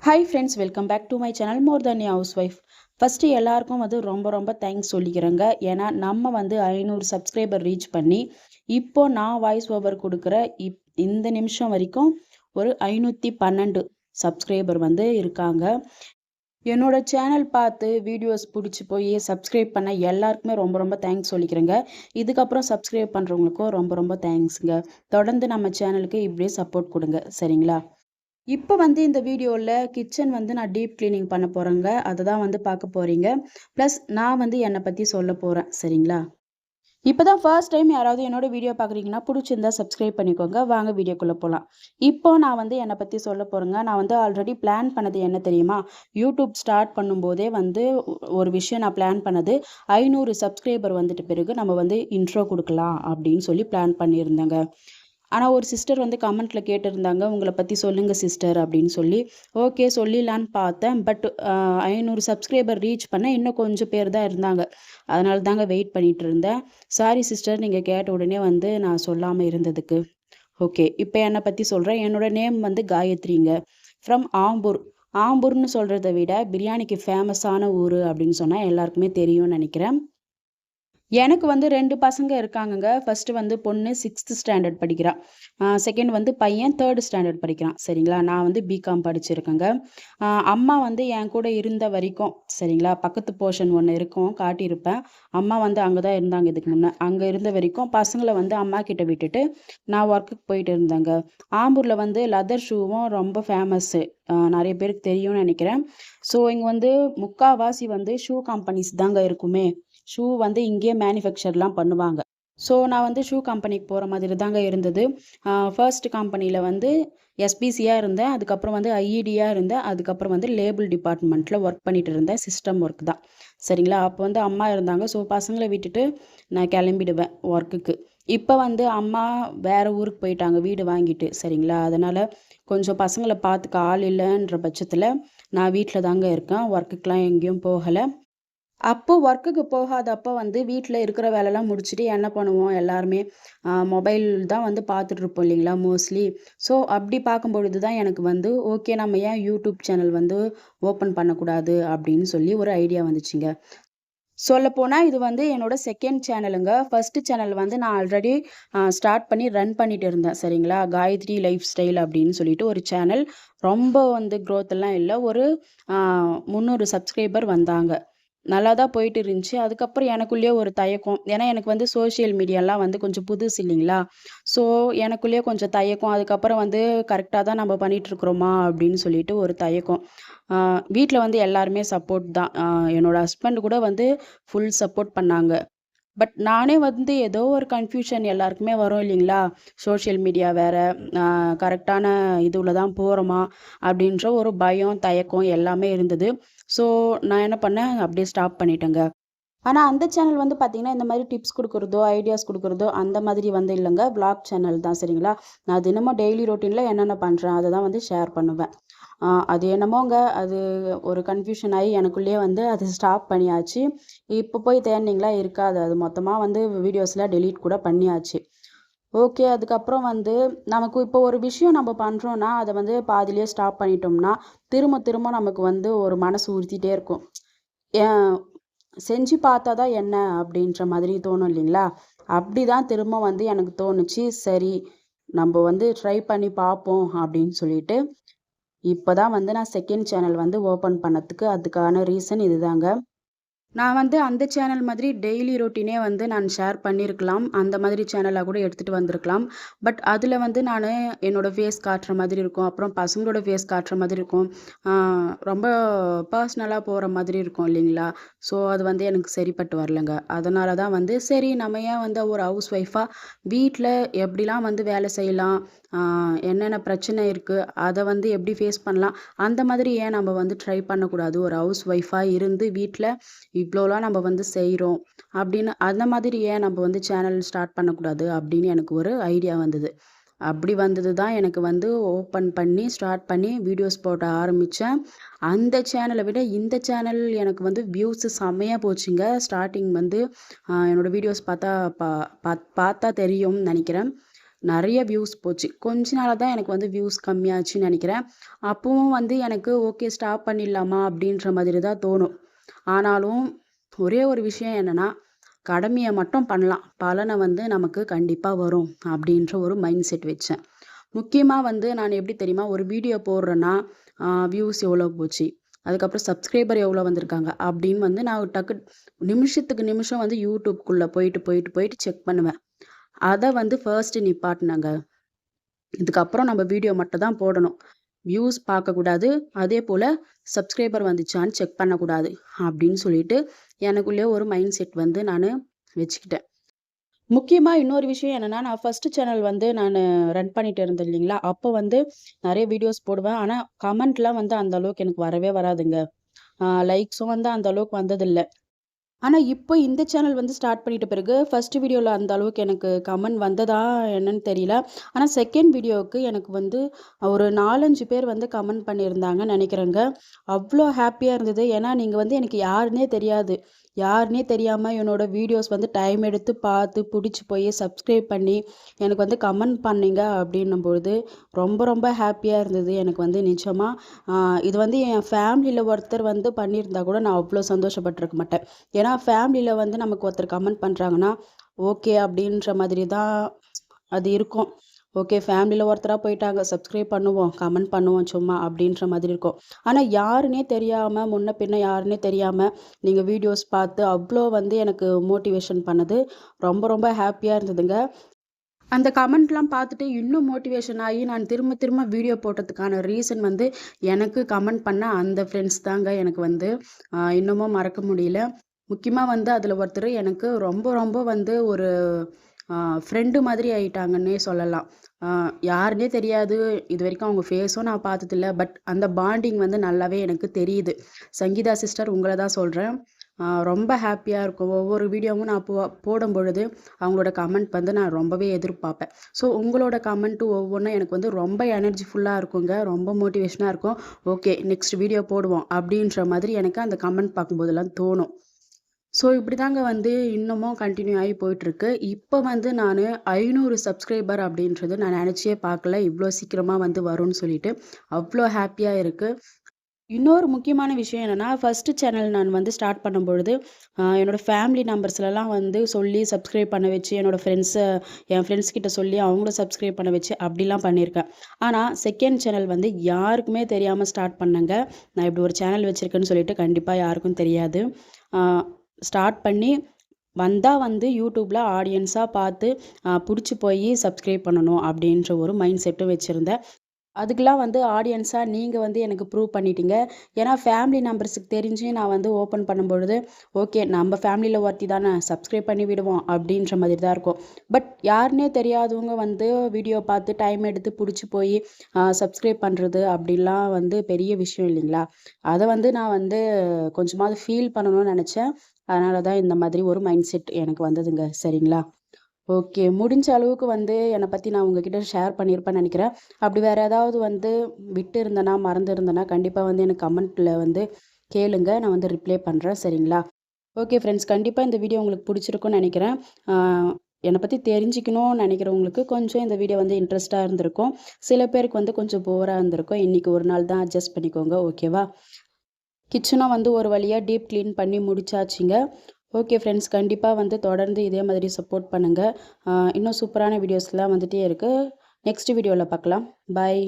Hi friends, welcome back to my channel more than house wife. First எல்லாருக்கும் ரொம்ப thanks சொல்லிக்கிறேங்க. ஏன்னா நம்ம 500 subscriber reach பண்ணி இப்போ நான் வாய்ஸ் ஓவர் கொடுக்குற இந்த நிமிஷம் வரைக்கும் ஒரு 512 சப்ஸ்கிரைபர் இருக்காங்க. என்னோட சேனல் பார்த்து வீடியோஸ் பிடிச்சி போய் சப்ஸ்கிரைப் பண்ண எல்லாருக்குமே ரொம்ப தேங்க்ஸ் சொல்லிக்கிறேங்க. இதுக்கப்புறம் சப்ஸ்கிரைப் பண்ணுறவங்களுக்கும் ரொம்ப தேங்க்ஸுங்க. தொடர்ந்து நம்ம சேனலுக்கு இப்படியே சப்போர்ட் கொடுங்க, சரிங்களா? இப்போ இந்த வீடியோவில் கிச்சன் நான் டீப் கிளீனிங் பண்ண போகிறேங்க. அதை தான் பார்க்க போகிறீங்க. ப்ளஸ் நான் என்னை பற்றி சொல்ல போகிறேன், சரிங்களா? இப்போ தான் ஃபர்ஸ்ட் டைம் யாராவது என்னோட வீடியோ பார்க்குறீங்கன்னா பிடிச்சிருந்தா சப்ஸ்கிரைப் பண்ணிக்கோங்க. வாங்க வீடியோக்குள்ளே போகலாம். இப்போ நான் என்னை பற்றி சொல்ல போகிறேங்க. நான் ஆல்ரெடி பிளான் பண்ணது என்ன தெரியுமா? யூடியூப் ஸ்டார்ட் பண்ணும்போதே ஒரு விஷயம் நான் பிளான் பண்ணது, 500 சப்ஸ்கிரைபர் வந்துட்டு பிறகு நம்ம இன்ட்ரோ கொடுக்கலாம் அப்படின்னு சொல்லி பிளான் பண்ணியிருந்தேங்க. ஆனால் ஒரு சிஸ்டர் கமெண்ட்டில் கேட்டிருந்தாங்க, உங்களை பற்றி சொல்லுங்கள் சிஸ்டர் அப்படின்னு சொல்லி. ஓகே சொல்லிடலான்னு பார்த்தேன். பட் 500 சப்ஸ்கிரைபர் ரீச் பண்ண இன்னும் கொஞ்சம் பேர் தான் இருந்தாங்க. அதனால தாங்க வெயிட் பண்ணிகிட்டு இருந்தேன். சாரி சிஸ்டர், நீங்கள் கேட்ட உடனே நான் சொல்லாமல் இருந்ததுக்கு. ஓகே, இப்போ என்னை பற்றி சொல்கிறேன். என்னோட நேம் காயத்ரிங்க. ஃப்ரம் ஆம்பூர். ஆம்பூர்னு சொல்கிறத விட பிரியாணிக்கு ஃபேமஸான ஊர் அப்படின்னு சொன்னால் எல்லாருக்குமே தெரியும்னு நினைக்கிறேன். எனக்கு 2 பசங்க இருக்காங்கங்க. ஃபர்ஸ்ட்டு பொண்ணு 6th ஸ்டாண்டர்ட் படிக்கிறா. செகண்ட் பையன் 3rd ஸ்டாண்டர்ட் படிக்கிறான், சரிங்களா? நான் பிகாம் படிச்சிருக்கேங்க. அம்மா என் கூட இருந்த வரைக்கும், சரிங்களா? பக்கத்து போர்ஷன் ஒன்று இருக்கும், காட்டியிருப்பேன். அம்மா அங்கே தான் இருந்தாங்க இதுக்கு முன்னே. அங்கே இருந்த வரைக்கும் பசங்களை அம்மா கிட்ட விட்டுட்டு நான் ஒர்க்குக்கு போயிட்டு இருந்தேங்க. ஆம்பூரில் லெதர் ஷூவும் ரொம்ப ஃபேமஸ்ஸு. நிறைய பேருக்கு தெரியும்னு நினைக்கிறேன். ஸோ இங்கே முக்கால்வாசி ஷூ கம்பெனிஸ் தாங்க இருக்குமே. ஷூ இங்கேயே மேனுஃபேக்சர்லாம் பண்ணுவாங்க. ஸோ நான் ஷூ கம்பெனிக்கு போகிற மாதிரி தாங்க இருந்தது. ஃபர்ஸ்ட் கம்பெனியில் எஸ்பிசியாக இருந்தேன். அதுக்கப்புறம் ஐஇடியாக இருந்தேன். அதுக்கப்புறம் லேபிள் டிபார்ட்மெண்ட்டில் ஒர்க் பண்ணிட்டு இருந்தேன். சிஸ்டம் ஒர்க் தான், சரிங்களா? அப்போ அம்மா இருந்தாங்க. ஸோ பசங்களை விட்டுட்டு நான் கிளம்பிடுவேன் ஒர்க்குக்கு. இப்போ அம்மா வேறு ஊருக்கு போயிட்டாங்க வீடு வாங்கிட்டு, சரிங்களா? அதனால் கொஞ்சம் பசங்களை பார்த்துக்க ஆள் இல்லைன்ற பட்சத்தில் நான் வீட்டில் தாங்க இருக்கேன். ஒர்க்குக்கெலாம் எங்கேயும் போகலை. அப்போ ஒர்க்குக்கு போகாதப்போ வீட்டில் இருக்கிற வேலைலாம் முடிச்சுட்டு என்ன பண்ணுவோம் எல்லாருமே, மொபைல் தான் பார்த்துட்ருப்போம் இல்லைங்களா மோஸ்ட்லி. ஸோ அப்படி பார்க்கும்பொழுது தான் எனக்கு ஓகே நம்ம ஏன் யூடியூப் சேனல் ஓப்பன் பண்ணக்கூடாது அப்படின்னு சொல்லி ஒரு ஐடியா வந்துச்சுங்க. சொல்லப்போனால் இது என்னோட செகண்ட் சேனலுங்க. ஃபர்ஸ்ட் சேனல் நான் ஆல்ரெடி ஸ்டார்ட் பண்ணி ரன் பண்ணிட்டு இருந்தேன், சரிங்களா? காயத்ரி லைஃப் ஸ்டைல் அப்படின்னு சொல்லிட்டு ஒரு சேனல். ரொம்ப க்ரோத் எல்லாம் இல்லை. ஒரு 300 சப்ஸ்கிரைபர் வந்தாங்க. நல்லா தான் போயிட்டு இருந்துச்சு. அதுக்கப்புறம் எனக்குள்ளேயே ஒரு தயக்கம். ஏன்னா எனக்கு சோஷியல் மீடியாலாம் கொஞ்சம் புதுசு இல்லைங்களா? ஸோ எனக்குள்ளேயே கொஞ்சம் தயக்கம். அதுக்கப்புறம் கரெக்டாக தான் நம்ம பண்ணிகிட்ருக்குறோமா அப்படின்னு சொல்லிட்டு ஒரு தயக்கம். வீட்டில் எல்லாருமே சப்போர்ட் தான். என்னோட ஹஸ்பண்ட் கூட ஃபுல் சப்போர்ட் பண்ணாங்க. பட் நானே ஏதோ ஒரு கன்ஃப்யூஷன் எல்லாருக்குமே வரும் இல்லைங்களா? சோஷியல் மீடியா வேறு, கரெக்டான இதுவில் தான் போகிறோமா அப்படின்ற ஒரு பயம், தயக்கம் எல்லாமே இருந்தது. ஸோ நான் என்ன பண்ணேன், அப்படியே ஸ்டாப் பண்ணிட்டேங்க. ஆனால் அந்த சேனல் பார்த்தீங்கன்னா, இந்த மாதிரி டிப்ஸ் கொடுக்குறதோ, ஐடியாஸ் கொடுக்குறதோ அந்த மாதிரி இல்லைங்க. விளாக் சேனல் தான், சரிங்களா? நான் தினமும் டெய்லி ரொட்டீனில் என்னென்ன பண்ணுறேன் அதை தான் ஷேர் பண்ணுவேன். அது என்னமோங்க, அது ஒரு கன்ஃப்யூஷன் ஆகி எனக்குள்ளேயே அது ஸ்டாப் பண்ணியாச்சு. இப்போ போய் தேடினீங்களா இருக்காது. அது மொத்தமாக வீடியோஸ்லாம் டெலீட் கூட பண்ணியாச்சு. ஓகே, அதுக்கப்புறம் நமக்கு இப்போ ஒரு விஷயம் நம்ம பண்ணுறோன்னா அதை பாதியிலே ஸ்டாப் பண்ணிட்டோம்னா திரும்ப நமக்கு ஒரு மனசு உறுத்திட்டே இருக்கும். செஞ்சு பார்த்தா தான் என்ன அப்படின்ற மாதிரி தோணும் இல்லைங்களா? அப்படி தான் திரும்ப எனக்கு தோணுச்சு. சரி நம்ம ட்ரை பண்ணி பார்ப்போம் அப்படின்னு சொல்லிட்டு இப்போ தான் நான் செகண்ட் சேனல் ஓப்பன் பண்ணதுக்கு அதுக்கான ரீசன் இதுதாங்க. நான் அந்த சேனல் மாதிரி டெய்லி ரொட்டீனே நான் ஷேர் பண்ணியிருக்கலாம். அந்த மாதிரி சேனலாக கூட எடுத்துகிட்டு வந்திருக்கலாம். பட் அதில் நான் என்னோடய ஃபேஸ் காட்டுற மாதிரி இருக்கும். அப்புறம் பசங்களோட ஃபேஸ் காட்டுற மாதிரி இருக்கும். ரொம்ப பர்சனலாக போகிற மாதிரி இருக்கும் இல்லைங்களா? ஸோ அது எனக்கு சரிப்பட்டு வரலங்க. அதனால தான் சரி நம்ம ஏன் ஒரு ஹவுஸ் ஒய்ஃபாக வீட்டில் எப்படிலாம் வேலை செய்யலாம், என்னென்ன பிரச்சனை இருக்குது, அதை எப்படி ஃபேஸ் பண்ணலாம், அந்த மாதிரி ஏன் நம்ம ட்ரை பண்ணக்கூடாது? ஒரு ஹவுஸ் ஒய்ஃபாக இருந்து வீட்டில் இவ்வளோலாம் நம்ம செய்கிறோம் அப்படின்னு, அந்த மாதிரி ஏன் நம்ம சேனல் ஸ்டார்ட் பண்ணக்கூடாது அப்படின்னு எனக்கு ஒரு ஐடியா வந்தது. அப்படி வந்தது தான் எனக்கு ஓப்பன் பண்ணி ஸ்டார்ட் பண்ணி வீடியோஸ் போட ஆரம்பித்தேன். அந்த சேனலை விட இந்த சேனல் எனக்கு வியூஸு செம்மையாக போச்சுங்க. ஸ்டார்டிங் என்னோடய வீடியோஸ் பார்த்தா பார்த்தா தெரியும்னு நினைக்கிறேன். நிறைய வியூஸ் போச்சு. கொஞ்ச நாளா தான் எனக்கு வந்து வியூஸ் கம்மியாச்சுன்னு நினைக்கிறேன். அப்பவும் வந்து எனக்கு ஓகே ஸ்டாப் பண்ணிடலாமா அப்படின்ற மாதிரி தான் தோணும். ஆனாலும் ஒரே ஒரு விஷயம் என்னன்னா, கடமைய மட்டும் பண்ணலாம். பலன வந்து நமக்கு கண்டிப்பா வரும் அப்படின்ற ஒரு மைண்ட் செட் வச்சேன். முக்கியமா வந்து நான் எப்படி தெரியுமா? ஒரு வீடியோ போடுறேன்னா, வியூஸ் எவ்வளோ போச்சு? அதுக்கப்புறம் சப்ஸ்கிரைபர் எவ்வளோ வந்திருக்காங்க? அப்படின்னு வந்து நான் டக்கு நிமிஷத்துக்கு நிமிஷம் வந்து YouTubeக்குள்ள போயிட்டு செக் பண்ணுவேன். அத வந்து ஃபர்ஸ்ட் நிப்பாட்டுனேங்க. இதுக்கப்புறம் நம்ம வீடியோ மட்டும் தான் போடணும். வியூஸ் பார்க்கக்கூடாது. அதேபோல சப்ஸ்கிரைபர் வந்துச்சான்னு செக் பண்ணக்கூடாது. அப்படின்னு சொல்லிட்டு எனக்குள்ளேயே ஒரு மைண்ட் செட் வந்து நானு வச்சுக்கிட்டேன். முக்கியமா இன்னொரு விஷயம் என்னன்னா, நான் ஃபர்ஸ்ட் சேனல் வந்து நானு ரன் பண்ணிட்டு இருந்தேன் இல்லைங்களா? அப்போ வந்து நெறைய வீடியோஸ் போடுவேன். ஆனா கமெண்ட்லாம் வந்து அந்த அளவுக்கு எனக்கு வரவே வராதுங்க. லைக்ஸும் வந்து அந்த அளவுக்கு வந்ததில்ல. ஆனா, இப்போ இந்த சேனல் வந்து ஸ்டார்ட் பண்ணிட்ட பிறகு, ஃபர்ஸ்ட் வீடியோல அந்த அளவுக்கு எனக்கு கமெண்ட் வந்ததா என்னன்னு தெரியல. ஆனா, செகண்ட் வீடியோவுக்கு எனக்கு வந்து ஒரு 4, 5 பேர் வந்து கமெண்ட் பண்ணியிருந்தாங்கன்னு நெனைக்கிறேங்க. அவ்ளோ ஹேப்பியா இருந்தது. ஏன்னா, நீங்க வந்து எனக்கு யாருன்னே தெரியாது. யாருன்னே தெரியாம என்னோட வீடியோஸ் வந்து டைம் எடுத்து பார்த்து, புடிச்சு போய் சப்ஸ்கிரைப் பண்ணி, எனக்கு வந்து கமெண்ட் பண்ணீங்க அப்படின்னும்பொழுது, ரொம்ப ரொம்ப ஹேப்பியா இருந்தது. எனக்கு வந்து நிஜமா. அ இது வந்து என் ஃபேமிலில ஒருத்தர் வந்து பண்ணியிருந்தா கூட நான் அவ்ளோ சந்தோஷப்பட்டுருக்க மாட்டேன். ஏன்னா ஃபேமிலியில் வந்து நமக்கு ஒருத்தர் கமெண்ட் பண்ணுறாங்கன்னா ஓகே அப்படின்ற மாதிரி தான் அது இருக்கும். ஓகே ஃபேமிலியில் ஒருத்தராக போயிட்டாங்க சப்ஸ்கிரைப் பண்ணுவோம் கமெண்ட் பண்ணுவோம் சும்மா அப்படின்ற மாதிரி இருக்கும். ஆனால் யாருன்னே தெரியாமல் முன்ன பின்ன யாருன்னே தெரியாமல் நீங்கள் வீடியோஸ் பார்த்து அவ்வளோ வந்து எனக்கு மோட்டிவேஷன் பண்ணது ரொம்ப ரொம்ப ஹாப்பியாக இருந்ததுங்க. அந்த கமெண்ட்லாம் பார்த்துட்டு இன்னும் மோட்டிவேஷன் ஆகி நான் திரும்ப திரும்ப வீடியோ போட்டதுக்கான ரீசன் வந்து எனக்கு கமெண்ட் பண்ண அந்த ஃப்ரெண்ட்ஸ் தாங்க எனக்கு வந்து இன்னமும் மறக்க முடியல. முக்கியமாக வந்து அதில் ஒருத்தர் எனக்கு ரொம்ப ரொம்ப வந்து ஒரு ஃப்ரெண்டு மாதிரி ஆயிட்டாங்கன்னே சொல்லலாம். யாருன்னே தெரியாது. இது வரைக்கும் அவங்க ஃபேஸும் நான் பார்த்ததில்ல. பட் அந்த பாண்டிங் வந்து நல்லாவே எனக்கு தெரியுது. சங்கீதா சிஸ்டர் உங்கள தான் சொல்றேன். ரொம்ப ஹேப்பியா இருக்கும். ஒவ்வொரு வீடியோவும் நான் போடும்பொழுது, அவங்களோட கமெண்ட் வந்து நான் ரொம்பவே எதிர்பார்ப்பேன். ஸோ உங்களோட கமெண்ட் ஒவ்வொன்னும் எனக்கு வந்து ரொம்ப எனர்ஜிஃபுல்லா இருக்குங்க. ரொம்ப மோட்டிவேஷனா இருக்கும். ஓகே நெக்ஸ்ட் வீடியோ போடுவோம். அப்படின்ற மாதிரி எனக்கு அந்த கமெண்ட் பார்க்கும்போதெல்லாம் தோணும். ஸோ இப்படிதாங்க வந்து இன்னமும் கன்டின்யூ ஆகி போயிட்டுருக்கு. இப்போ வந்து நானு 500 சப்ஸ்கிரைபர் அப்படின்றது நான் நெனச்சே பார்க்கல. இவ்ளோ சீக்கிரமா வந்து வரும்னு சொல்லிட்டு. அவ்ளோ ஹேப்பியா இருக்கு. இன்னொரு முக்கியமான விஷயம் என்னன்னா, ஃபர்ஸ்ட் சேனல் நான் வந்து ஸ்டார்ட் பண்ணும்பொழுது, என்னோட ஃபேமிலி நம்பர்ஸ்லலாம் வந்து சொல்லி சப்ஸ்கிரைப் பண்ண வச்சு, என் ஃப்ரெண்ட்ஸ் கிட்ட சொல்லி அவங்கள சப்ஸ்கிரைப் பண்ண வச்சு அப்படிலாம் பண்ணியிருக்கேன். ஆனா, செகண்ட் சேனல் வந்து யாருக்குமே தெரியாம ஸ்டார்ட் பண்ணேங்க. நான் இப்படி ஒரு சேனல் வச்சிருக்கேன்னு சொல்லிட்டு கண்டிப்பா யாருக்கும் தெரியாது. அ ஸ்டார்ட் பண்ணி வந்தா வந்து யூடியூப்ல ஆடியன்ஸா பார்த்து புடிச்சு போயி சப்ஸ்கிரைப் பண்ணணும் அப்படின்ற ஒரு மைண்ட் செட்டும் வச்சிருந்தேன். அதுக்கெல்லாம் வந்து ஆடியன்ஸா நீங்க வந்து எனக்கு ப்ரூவ் பண்ணிட்டீங்க. ஏன்னா ஃபேமிலி நம்பர்ஸுக்கு தெரிஞ்சு நான் வந்து ஓப்பன் பண்ணும்பொழுது, ஓகே நம்ம ஃபேமிலில ஒருத்தி தானே சப்ஸ்கிரைப் பண்ணி விடுவோம் அப்படின்ற மாதிரி தான் இருக்கும். பட் யாருன்னே தெரியாதவங்க வந்து வீடியோ பார்த்து டைம் எடுத்து புடிச்சு போய் சப்ஸ்கிரைப் பண்றது அப்படிலாம் வந்து பெரிய விஷயம் இல்லைங்களா? அத வந்து நான் வந்து கொஞ்சமாவது ஃபீல் பண்ணணும்னு நெனச்சேன். அதனால தான் இந்த மாதிரி ஒரு மைண்ட் செட் எனக்கு வந்ததுங்க. சரிங்களா? ஓகே. முடிஞ்ச அளவுக்கு வந்து என்ன பத்தி நான் உங்ககிட்ட ஷேர் பண்ணியிருப்பேன்னு நெனைக்கிறேன். அப்படி வேற ஏதாவது வந்து விட்டு இருந்தேனா, மறந்து இருந்தேனா, கண்டிப்பா வந்து எனக்கு கமெண்ட்ல வந்து கேளுங்க. நான் வந்து ரிப்ளை பண்றேன். சரிங்களா? Okay friends. கண்டிப்பா இந்த வீடியோ உங்களுக்கு புடிச்சிருக்கும்னு நெனைக்கிறேன். ஆ என்ன பத்தி தெரிஞ்சுக்கணும்னு நெனைக்கிறவங்களுக்கு கொஞ்சம் இந்த வீடியோ வந்து இன்ட்ரெஸ்ட்டா இருந்திருக்கும். சில பேருக்கு வந்து கொஞ்சம் போரா இருந்திருக்கும். இன்னைக்கு ஒரு நாள் தான் அட்ஜஸ்ட் பண்ணிக்கோங்க. ஓகேவா? கிச்சன வந்து ஒரு வழியா டீப் கிளீன் பண்ணி முடிச்சாச்சுங்க. ஓகே ஃப்ரெண்ட்ஸ் கண்டிப்பா வந்து தொடர்ந்து இதே மாதிரி சப்போர்ட் பண்ணுங்க. இன்னும் சூப்பரான வீடியோஸ்லாம் வந்துட்டே இருக்கு. நெக்ஸ்ட் வீடியோல பார்க்கலாம். பாய்.